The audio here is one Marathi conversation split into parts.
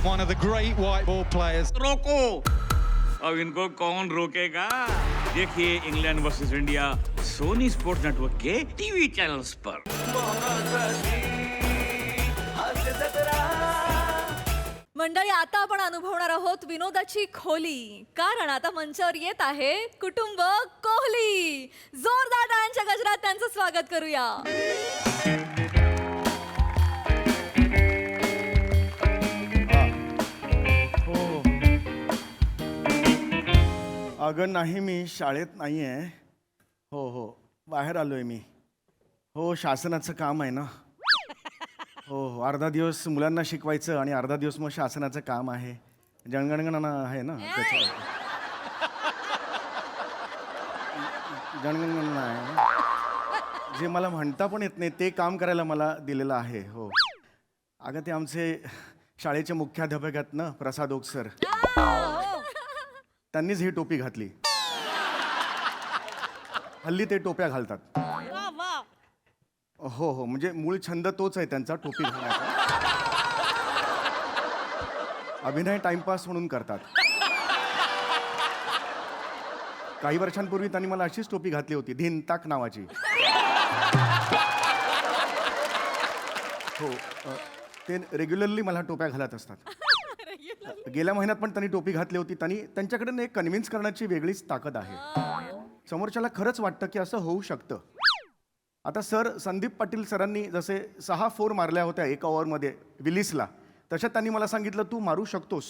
one of the great white ball players. रोको, अब इनको कौन रोकेगा? देखिए England versus India Sony Sports Network के टीवी चैनल्स पर। मंडळी, आता आपण अनुभवणार आहोत विनोदाची खोली, कारण आता मंचावर येत आहे कुटुंब कोहली. जोरदार टाळ्यांच्या गजरात त्यांचं स्वागत करूया. अगं नाही, मी शाळेत नाही आहे. हो बाहेर आलो आहे मी. हो, शासनाचं काम आहे ना. हो अर्धा दिवस मुलांना शिकवायचं आणि अर्धा दिवस मग शासनाचं काम आहे. जनगणना आहे ना त्याच्यावर. जनगणना आहे ना. जे मला म्हणता पण येत नाही ते काम करायला मला दिलेलं आहे. हो अगं, ते आमचे शाळेचे मुख्याध्यापक आहेत ना, प्रसाद ओक सर, त्यांनीच ही टोपी घातली. हल्ली ते टोप्या घालतात. हो म्हणजे मूळ छंद तोच आहे त्यांचा, टोपी घालण्याचा. अभिनय टाइमपास म्हणून करतात. काही वर्षांपूर्वी त्यांनी मला अशीच टोपी घातली होती, धिन ताक नावाची. हो ते रेग्युलरली मला टोप्या घालत असतात. गेल्या महिन्यात पण त्यांनी टोपी घातली होती. त्यांच्याकडे एक कन्व्हिन्स करण्याची वेगळीच ताकद आहे. समोरच्याला खरंच वाटतं की असं होऊ शकतं. आता संदीप पाटील सरांनी जसे 6 4 मारल्या होत्या एका ओव्हरमध्ये विलिसला, तशा त्यांनी मला सांगितलं तू मारू शकतोस.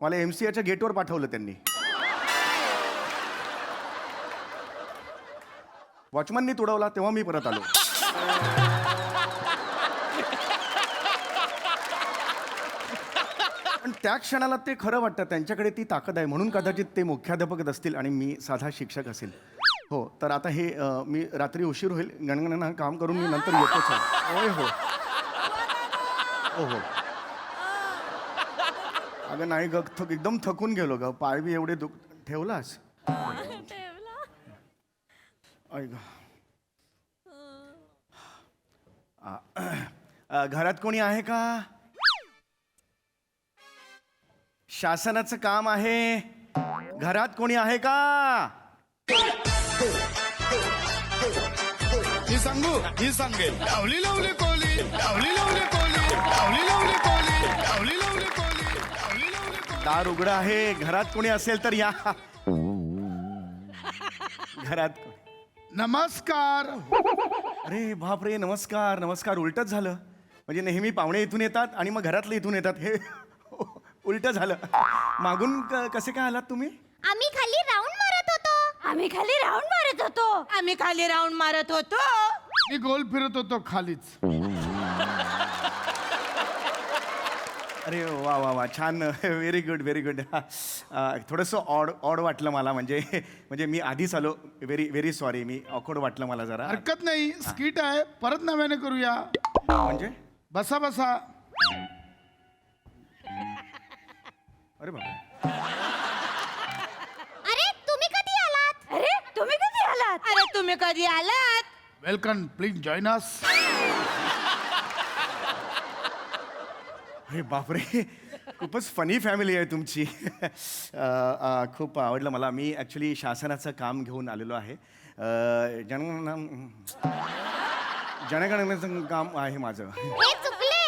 मला MCAच्या गेटवर पाठवलं त्यांनी. वॉचमननी तुडवला तेव्हा मी परत आलो. पण त्या क्षणाला ते खरं वाटतं, त्यांच्याकडे ती ताकद आहे म्हणून कदाचित ते मुख्याध्यापक असतील आणि मी साधा शिक्षक असेल. हो तर आता हे मी रात्री उशीर होईल, गणगणना काम करून मी नंतर येतोच आहे. होय हो. अगं नाही ग, एकदम थकून गेलो ग, पाय बी एवढे ठेवलास. ऐक घरात कोणी आहे का? शासनाचं काम आहे, घरात कोणी आहे का? ही सांगेल लावली लावली कोली, लावली लावली कोली, लावली लावली कोली, लावली लावली कोली, लावली लावली कोली. दार उघडं आहे, घरात कोणी असेल तर या. घरात. नमस्कार. अरे बापरे, नमस्कार नमस्कार. उलटच झालं. म्हणजे नेहमी पाहुणे इथून येतात आणि मग घरातले इथून येतात, हे उलट झालं. मागून कसे काय आलात तुम्ही? आम्ही खाली राऊंड मारत होतो. मी गोल फिरत होतो खालीच. अरे वा वा वा, छान. Very good. थोडंसं ऑड वाटलं मला, म्हणजे मी आधीच आलो. व्हेरी सॉरी, मी ऑकवर्ड वाटलं मला जरा. हरकत नाही, स्किट आहे, परत नव्याने करूया. म्हणजे बसा. अरे बाबा, अरे तुम्ही कधी आलात? Welcome, please join us. अरे बापरे, खूपच फनी फॅमिली आहे तुमची. खूप आवडलं मला. मी ॲक्च्युली शासनाचं काम घेऊन आलेलो आहे. जनगणनेचं काम आहे माझं. हे चुकले,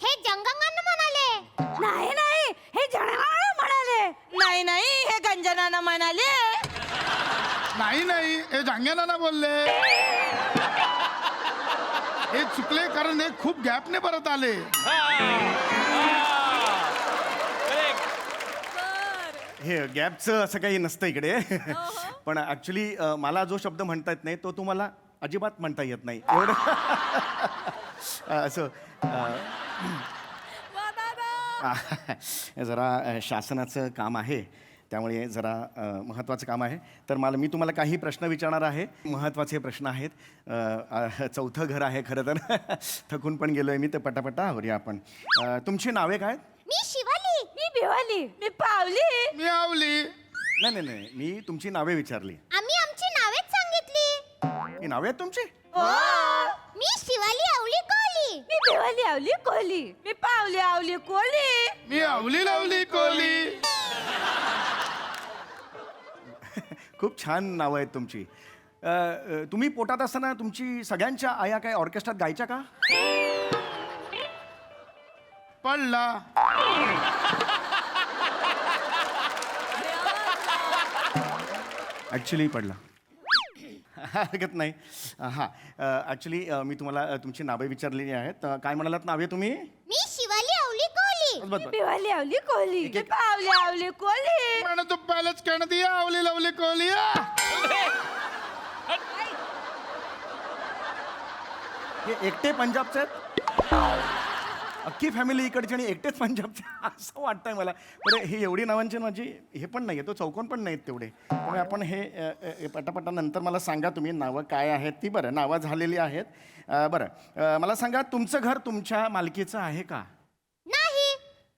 हे जनगणना म्हणाले. नाही, हे जनगणना म्हणाले. नाही, हे गंजनाना म्हणाले. नाही, हे जांग्याना बोलले. हे चुकले कारण हे खूप गॅपने परत आले. हे गॅपचं असं काही नसतं इकडे. पण ॲक्च्युली मला जो शब्द म्हणता येत नाही तो तुम्हाला अजिबात म्हणता येत नाही, एवढं. असं जरा शासनाचं काम आहे, त्यामुळे जरा महत्त्वाचं काम आहे. तर मी तुम्हाला काही प्रश्न विचारणार आहे. महत्त्वाचे प्रश्न आहेत. 4थं घर आहे खरं तर. थकून पण गेलोय मी, तर पटापटा आवरूया आपण. तुमची नावे काय? मी शिवाली. मी भिवाली. मी पावली. मी आवली. नाही, मी तुमची नावे विचारली. आम्ही आमची नावेच सांगितली. ही नावे आहेत तुमची? मी शिवाली आवली कोहली. कोहली. मी भिवाली आवली कोहली. मी पावली आवली कोहली. मी आवली लावली कोली. खूप छान नावं आहेत तुमची. तुम्ही पोटात असताना तुमची सगळ्यांच्या आया काय ऑर्केस्ट्रात गायच्या का? पडला. ॲक्च्युली पडला. हरकत नाही. हां, ॲक्च्युली मी तुम्हाला तुमची नावे विचारलेली आहेत. काय म्हणालात नावे तुम्ही? मी शिवाली आवली कोहली. बस, बस, बस. भिवाली आवली कोहली. मी पावली आवली कोहली. मैंने तो पहले कहना दिया आवली लावली कोलिया. हे एकटे पंजाबचे आहेत? अख्खी फॅमिली इकडची आणि एकटेच पंजाबचे असं वाटतंय मला. बरं, ही एवढी नावांची माझी हे पण नाही आहे, तो चौकोन पण नाहीत तेवढे. त्यामुळे आपण हे पटापटा नंतर मला सांगा तुम्ही नावं काय आहेत ती. बरं, नावं झालेली आहेत. बरं, मला सांगा तुमचं घर तुमच्या मालकीचं आहे का? नाही,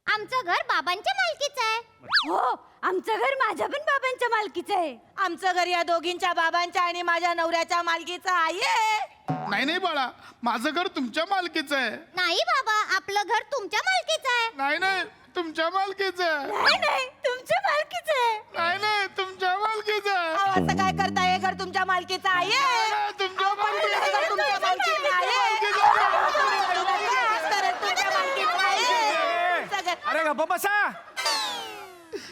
आमचं घर बाबांच्या मालकीचं आहे. हो, आमचं घर माझ्या पण बाबांच्या मालकीचं आहे. आमचं घर या दोघींच्या बाबांच्या आणि माझ्या नवऱ्याच्या मालकीचं आहे. नाही नाही बाळा, माझं घर तुमच्या मालकीचं आहे. नाही बाबा, आपलं घर तुमच्या मालकीचं आहे. नाही नाही, तुमच्या मालकीचं आहे. नाही नाही, तुमच्या मालकीचं आहे. नाही नाही, तुमच्या मालकीचं आहे. अहो, असं काय करताय? हे घर तुमच्या मालकीचं आहे. नाही, तुमच्या हे मालकीचं घर तुमच्या मालकीचं आहे. तर तुमच्या मालकीचं आहे. तुमचं घर- अरे गप्पा बसा.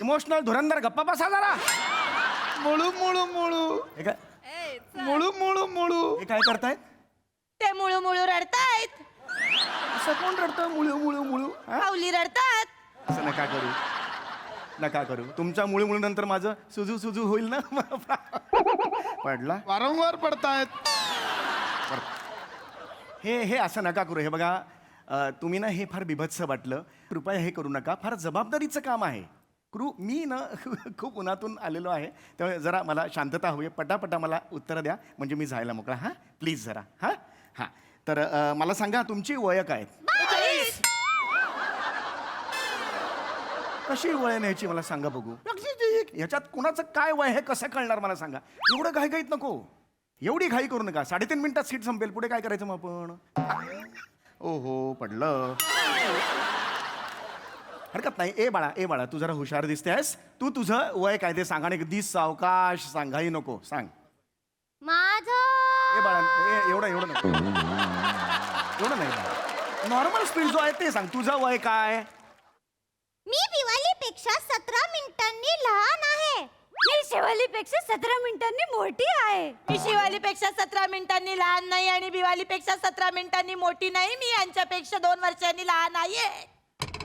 इमोशनल धुरंदर गप्पा बसा जरा. मुळू मुळू मुळू हे काय ए, चल. मुळू मुळू मुळू. हे काय करतायत? ते मुळू मुळू रडतायत. असं कोण रडतं मुळू मुळू मुळू? हा? पावली रडतात. असं नका करू, नका करू. तुमच्या मुळू मुळू नंतर माझं सुजू सुजू होईल ना. पडला. वारंवार पडतायत. हे असं नका करू. हे बघा, तुम्ही ना हे फार बिभत्स वाटलं. कृपया हे करू नका. फार जबाबदारीचं काम आहे. मी ना खूप उन्हातून आलेलो आहे, त्यामुळे जरा मला शांतता हवी. पटापटा मला उत्तरं द्या म्हणजे मी जायला मोकळा. हां, प्लीज जरा. हां हां. तर मला सांगा तुमची वय काय? कशी वय न्यायची मला सांगा बघू. ह्याच्यात कुणाचं काय वय हे कसं कळणार मला सांगा. एवढं घाईघाईत नको. एवढी घाई करू नका. 3.5 मिनिटात सीट संपेल. पुढे काय करायचं मग आपण? ओहो, पडलं. हरकत नाही. ए बाळा, तू जरा हुशार दिसतेस. तू तुझं वय काय ते सांगा. आणि दिस सावकाश सांगाही नको. सांग. माझं ए बाळा, एवढं नको. एवढं नाही बाळा. नॉर्मल स्पीड जो आहे ते सांग. तुझं वय काय? मी दिवाळीपेक्षा 17 मिनिटांनी लहान आहे. मी शिवालीपेक्षा 17 मिनिटांनी मोठी आहे. मी शिवालीपेक्षा 17 मिनिटांनी लहान नाही आणि भिवालीपेक्षा 17 मिनिटांनी मोठी नाही. मी यांच्यापेक्षा 2 वर्षांनी लहान आहे.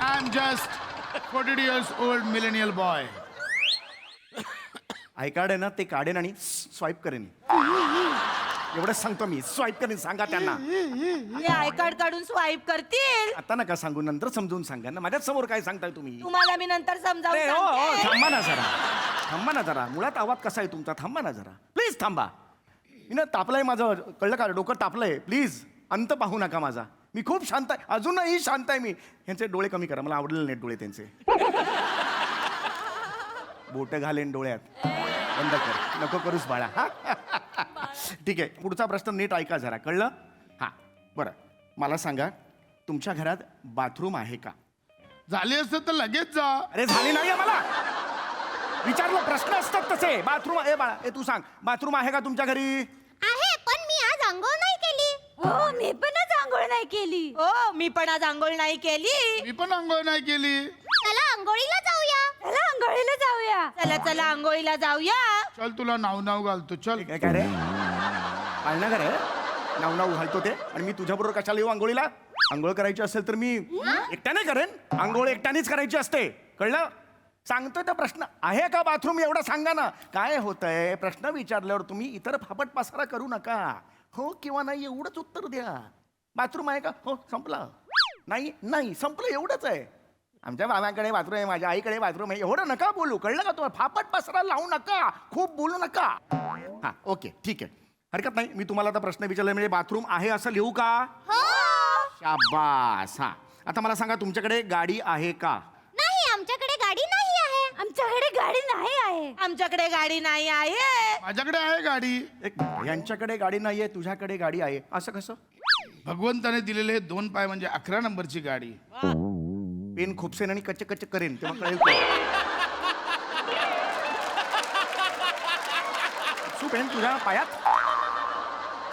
I am just 40 years old millennial boy. I card आहे ना, ते काढेन आणि स्वाईप करेन. एवढंच सांगतो मी. स्वाईप करेन. सांगा त्यांना. हे आय कार्ड काढून स्वाईप करतील. आता नका सांगू, नंतर समजून सांगा ना. माझ्याच समोर काय सांगताय तुम्ही? तुम्हाला मी नंतर समजावून अरे, हो सांगते. थांबा ना जरा. थांबा ना जरा. मुळात आवाज कसा आहे तुमचा? थांबा ना जरा. प्लीज थांबा. मी ना तापलंय माझं. कळलं का? डोकं तापलंय. प्लीज अंत पाहू नका माझा. मी खूप शांत आहे. अजूनही शांत आहे मी. ह्यांचे डोळे कमी करा. मला आवडलेले नाहीत डोळे त्यांचे. बोट घालेन डोळ्यात. बंद कर. नको करूस बाळा. हा? ठीक आहे. पुढचा प्रश्न नीट ऐका जरा. कळलं? हां, बरं. मला सांगा तुमच्या घरात बाथरूम आहे का? झाली असतं तर लगेच जा. अरे झाली नाही मला. विचारलं, प्रश्न असतात तसे. बाथरूम आहे बाळा. तू सांग, बाथरूम आहे का तुमच्या घरी? आहे, पण मी आज अंघोळ नाही केली. हो, मी पण आज आंघोळ नाही केली. हो, मी पण आज आंघोळ नाही केली. मी पण अंघोळ नाही केली. चला अंघोळीला जाऊया. चला आंघोळीला जाऊया. चला आंघोळीला जाऊया. चल तुला नाव घालतो. चल. काय रे? पाळणा का रे? नाव घालतो ते. आणि मी तुझ्याबरोबर कशाला येऊ आंघोळीला? आंघोळ करायची असेल तर मी एकट्याने करेन. आंघोळ एकट्यानेच करायची असते. कळलं? सांगतोय तर प्रश्न आहे का बाथरूम एवढं सांगा ना. काय होतंय? प्रश्न विचारल्यावर तुम्ही इतर फापट पसारा करू नका. हो किंवा नाही एवढंच उत्तर द्या. बाथरूम आहे का? हो, संपलं. नाही संपलं. एवढंच आहे. आमच्या बाबांकडे बाथरूम आहे, माझ्या आईकडे बाथरूम आहे. एवढं नका बोलू. कळलं का तुम्हाला? फापट पसरा लावू नका. खूप बोलू नका. हां, ओके, ठीक आहे. हरकत नाही. मी तुम्हाला आता प्रश्न विचारला म्हणजे बाथरूम आहे असं लिहू का? हो. शाबास. हां, आता मला सांगा तुमच्याकडे गाडी आहे का? नाही, आमच्याकडे गाडी नाही आहे. आमच्याकडे गाडी नाही आहे. आमच्याकडे गाडी नाही आहे. माझ्याकडे आहे गाडी. एक यांच्याकडे गाडी नाहीये, तुझ्याकडे गाडी आहे. असं कसं? भगवंताने दिलेले हे 2 पाय म्हणजे 11 नंबरची गाडी. पेन खुपसेन आणि कच्चे कच्चे करेन तेव्हा कळेल तुला. सू पेन तुझ्या पायात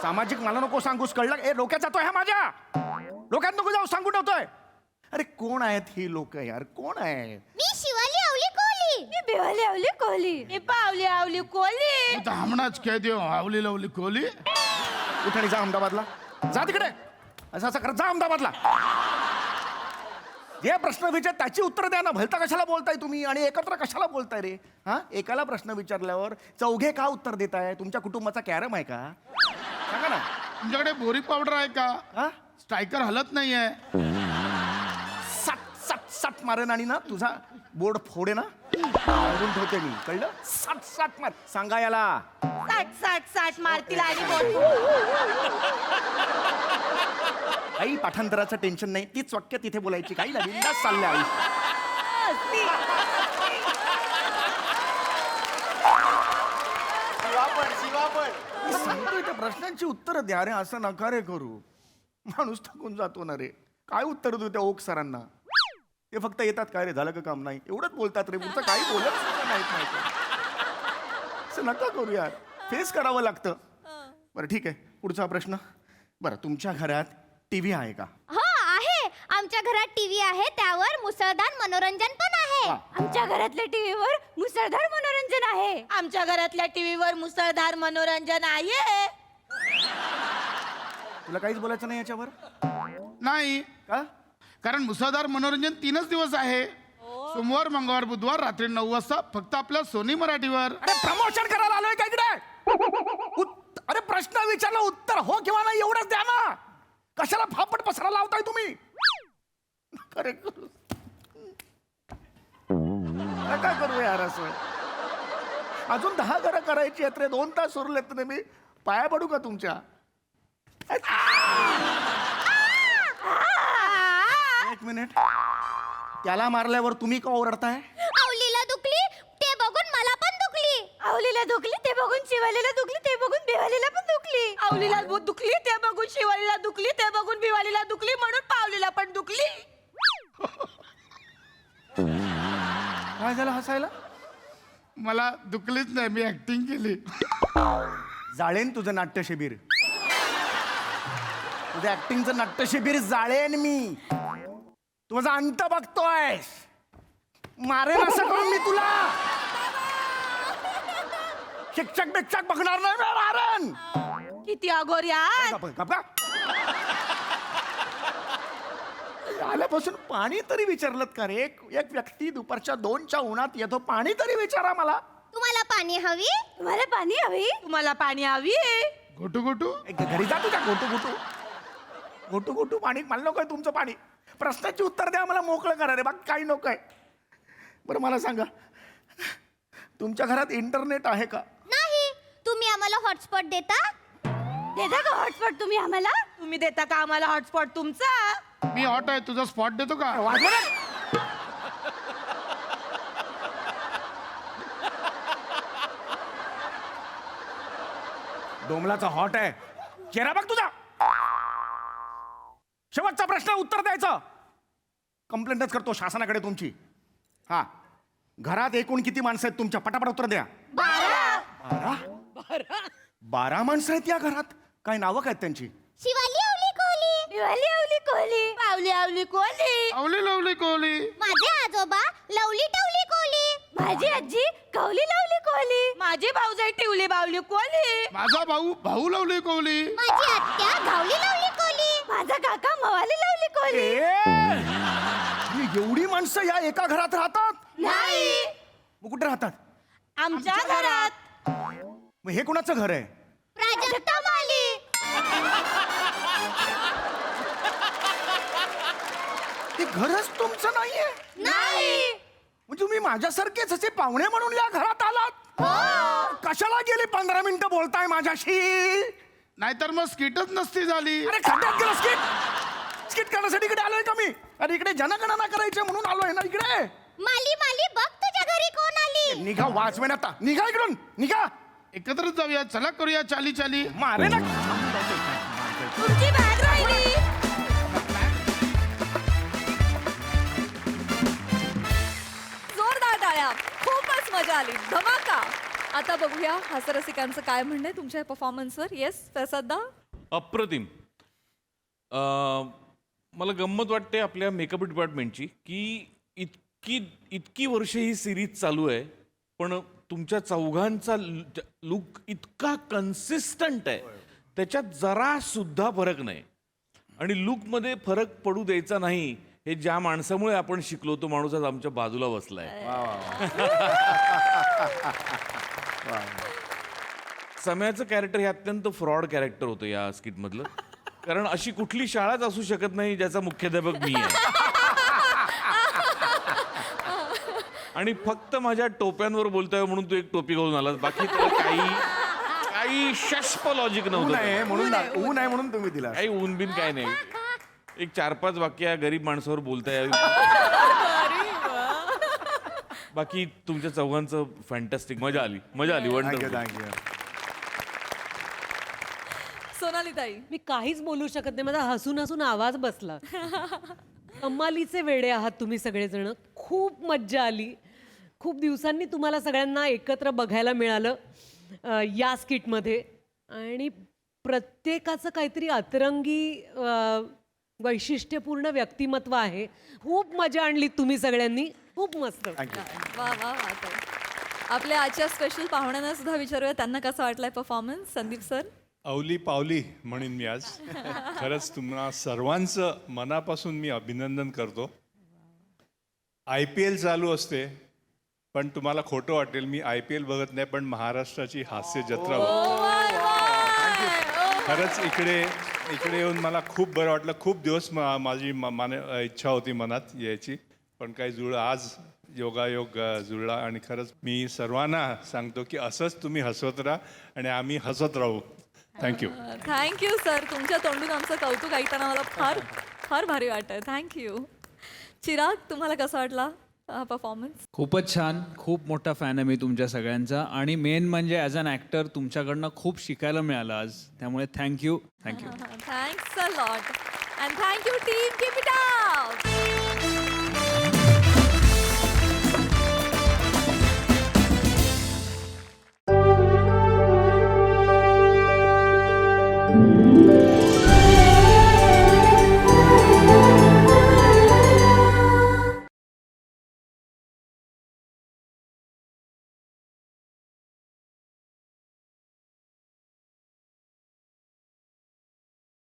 सामाजिक मला नको सांगूस, कळलं? ए डोक्यात जातोय हा माझ्या, डोक्यात नको जाऊ, सांगू ठेवतोय. अरे कोण आहेत ही लोक यार, कोण आहे? मी शिवाली आवली कोहली. मी बिवाली आवली कोहली. मी पावली आवली कोहली. तू तर हमणाच कह देऊ आवली लवली कोहली. उठ आणि जा अहमदाबादला, जा तिकडे, असं असं करत जा अहमदाबादला. जे प्रश्न विचार त्याची उत्तर द्या ना. भलता कशाला बोलताय तुम्ही आणि एकत्र कशाला बोलताय रे? हा, एकाला प्रश्न विचारल्यावर चौघे का उत्तर देताय? तुमच्या कुटुंबाचा कॅरम आहे का? सांगा ना. तुमच्याकडे बोरी पावडर आहे का? हा, स्ट्रायकर हलत नाहीये. सट सट सट मारेन आणि ना तुझा बोर्ड फोडे ना, सांगून ठेवते मी, कळलं? सट सट मार. सांगा याला. साठ साठ साठ मारतील आणि काही पाठांतराचं टेन्शन नाही, तीच वाक्य तिथे बोलायची, काही नाही, बिनधास्त चाललंय आयुष्य. मी सांगतोय त्या प्रश्नांची उत्तर द्या रे, असं नका रे करू. माणूस थकून जातो ना रे. काय उत्तर देऊ त्या ओक सरांना? ते फक्त येतात काय रे, झालं का काम नाही, एवढंच बोलतात रे, पुढचं काही बोलत सुद्धा नाहीत. माहिती असं नका करू यार, फेस करावं लागतं. बरं ठीक आहे, पुढचा प्रश्न. बरं, तुमच्या घरात टीव्ही आहे का? हो आहे. आमच्या घरात टीव्ही आहे, त्यावर मुसळधार मनोरंजन पण आहे. वा. आमच्या घरातल्या टीव्हीवर मुसळधार मनोरंजन आहे. आमच्या घरातल्या टीव्हीवर मुसळधार मनोरंजन आहे. तुला काहीच बोलायचं नाही याच्यावर नाही, का? कारण मुसळधार मनोरंजन 3च दिवस आहे. सोमवार, मंगळवार, बुधवार रात्री 9 वाजता फक्त आपल्या सोनी मराठीवर. अरे प्रमोशन करायला आलोय का इकडे? अरे प्रश्न विचारला, उत्तर हो किंवा नाही एवढंच द्या ना. कशाला फापट पसरा लावताय तुम्ही? अरे नका करू यार असं. अजून 10 घरं करायची आहेत रे, 2 तास उरलेत ना. मी पाया पडू का तुमच्या? एक मिनिट, त्याला मारल्यावर तुम्ही का ओरडताय? आवलीला दुखली ते बघून मला पण दुखली. आवलीला दुखली ते बघून शिवालीला दुखली, ते बघून बिवालीला पण दुखली. आवलीला दुखली ते बघून शिवालीला दुखली, ते बघून बिवालीला दुखली, म्हणून पावलीला पण दुखली. काय झालं हसायला? मला दुखलीच नाही, मी ऍक्टिंग केली. जाळेन तुझं नाट्य शिबिर, तुझं ऍक्टिंगचं नाट्य शिबिर जाळेन मी. तू माझा अंत बघतोय, मारेन असं करून मी तुला. शिक्षक बिक्षक बघणार नाही, मी मारेन. किती अघोर यार. गप्पा. आल्यापासून पाणी तरी विचारलं का रे? एक व्यक्ती दुपारच्या 2च्या उन्हात येतो, पाणी तरी विचारा मला. तुम्हाला पाणी हवी? तुम्हाला पाणी हवी? तुम्हाला पाणी हवी? घोटू घोटू. घरी जातो का? गोटू गोटू गोटू गोटू पाणी मला नकोय तुमचं पाणी. प्रश्नाची उत्तर द्या, मला मोकळं करा रे, बाकी काही नकोय. बरं मला सांगा, तुमच्या घरात इंटरनेट आहे का? नाही. तुम्ही आम्हाला हॉटस्पॉट देता? देता का हॉटस्पॉट तुम्ही आम्हाला? तुम्ही देता का आम्हाला हॉटस्पॉट तुमचा? मी हॉट आहे, तुझा स्पॉट देतो का? वाजलं रे? डोमलाचा हॉट आहे, चेहरा बघ तुझा. शेवटचा प्रश्न, उत्तर द्यायचं. कंप्लेंटच करतो शासनाकडे तुमची. हा, घरात एकूण किती माणसं आहेत तुमच्या? पटापट उत्तर द्या. 12 माणसं आहेत या घरात. काय नावं काय आहेत त्यांची? शिवाली आवली कोहली, बिवाली आवली कोहली, पावली आवली कोहली, आवली लवली कोहली, माझे आजोबा लवली टवली कोहली, माझी आजी कवली लावली कोहली, माझी भाऊजाई टिवली बावली कोहली, माझा भाऊ भाऊ लवली कोहली, माझी आत्या घावली लवली कोहली, माझा काका मवाली लावली कोहली. ही एवढी माणसं या एका घरात राहतात? नाही, मग कुठे राहतात? आमच्या घरात. मग हे कोणाचं घर आहे? प्राजक्ता माली. ते घरच तुमचं नाहीये? नाही. म्हणजे तुम्ही माझ्यासारखेच असे पाहुणे म्हणून या घरात आलात? कशाला गेली 15 मिनिटं बोलताय माझ्याशी? नाहीतर मग स्किटच नसती झाली. अरे खड्ड्यात गेलं स्किट. स्किट करण्यासाठी इकडे आलोय का मी? अरे इकडे जनगणना करायची म्हणून आलोय ना इकडे. माली माली बघ तुझ्या घरी कोण आली. निघा वाचवेन आता, निघा इकडून, निघा. एकत्रच जाऊया, चला करूया चाली चाली. मारे ना. तुमची बॅग राहिली. जोरदार टाळ्या. खूपच मजा आली. धमाका. आता बघूया हास्यरसिकांचं काय म्हणणं आहे तुमच्या परफॉर्मन्सवर. येस प्रसादा. अप्रतिम. मला गंमत वाटते आपल्या मेकअप डिपार्टमेंटची की इतकी वर्ष ही सिरीज चालू आहे पण तुमच्या चौघांचा लुक इतका कन्सिस्टंट आहे, त्याच्यात जरा सुद्धा फरक नाही. आणि लुकमध्ये फरक पडू द्यायचा नाही हे ज्या माणसामुळे आपण शिकलो तो माणूस आज आमच्या बाजूला बसलाय. सम्याचं कॅरेक्टर हे अत्यंत फ्रॉड कॅरेक्टर होतं या स्किटमधलं, कारण अशी कुठली शाळाच असू शकत नाही ज्याचा मुख्याध्यापक मी आहे. आणि फक्त माझ्या टोप्यांवर बोलतोय म्हणून तू एक टोपी घालून आलास, बाकी त्याला काही शष्प लॉजिक ऊन नव्हतं. आहे म्हणून तुम्ही दिला. काही ऊन बिन काय नाही. एक 4-5 वाक्य या गरीब माणसावर बोलता यावी. बाकी तुमच्या चौघांचं फॅन्टॅस्टिक. मजा आली थँक्यू वंडरफुल. थँक्यू. सोनाली ताई. मी काहीच बोलू शकत नाही, माझा हसून हसून आवाज बसला. कमालीचे वेडे आहात तुम्ही सगळेजण. खूप मज्जा आली. खूप दिवसांनी तुम्हाला सगळ्यांना एकत्र बघायला मिळालं या स्किटमध्ये. आणि प्रत्येकाचं काहीतरी अतरंगी वैशिष्ट्यपूर्ण व्यक्तिमत्व आहे. खूप मजा आणली तुम्ही सगळ्यांनी. खूप मस्त. थँक्यू. वा वा वा ताई. आपल्या आजच्या स्पेशल पाहुण्यांना सुद्धा विचारूया त्यांना कसा वाटलाय परफॉर्मन्स. संदीप सर. अवली पावली म्हणेन मी आज. खरंच तुम्हाला सर्वांचं मनापासून मी अभिनंदन करतो. IPL चालू असते पण तुम्हाला खोटं वाटेल, मी IPL बघत नाही पण महाराष्ट्राची हास्य जत्रा बघतो. खरंच इकडे येऊन मला खूप बरं वाटलं. खूप दिवस माझी इच्छा होती मनात यायची, पण काही आज योगायोग जुळला. आणि खरंच मी सर्वांना सांगतो की असंच तुम्ही हसवत राहा आणि आम्ही हसत राहू. थँक्यू. Thank you sir. तुमच्या तोंडून आमचं कौतुक ऐकताना मला फार फार भारी वाटतं. थँक्यू. चिराग, तुम्हाला कसा वाटला परफॉर्मन्स? खूपच छान. खूप मोठा फॅन आहे मी तुमच्या सगळ्यांचा. आणि मेन म्हणजे ॲज अन ॲक्टर तुमच्याकडनं खूप शिकायला मिळालं आज, त्यामुळे thank you. Thanks a lot. And thank you team. Keep it up.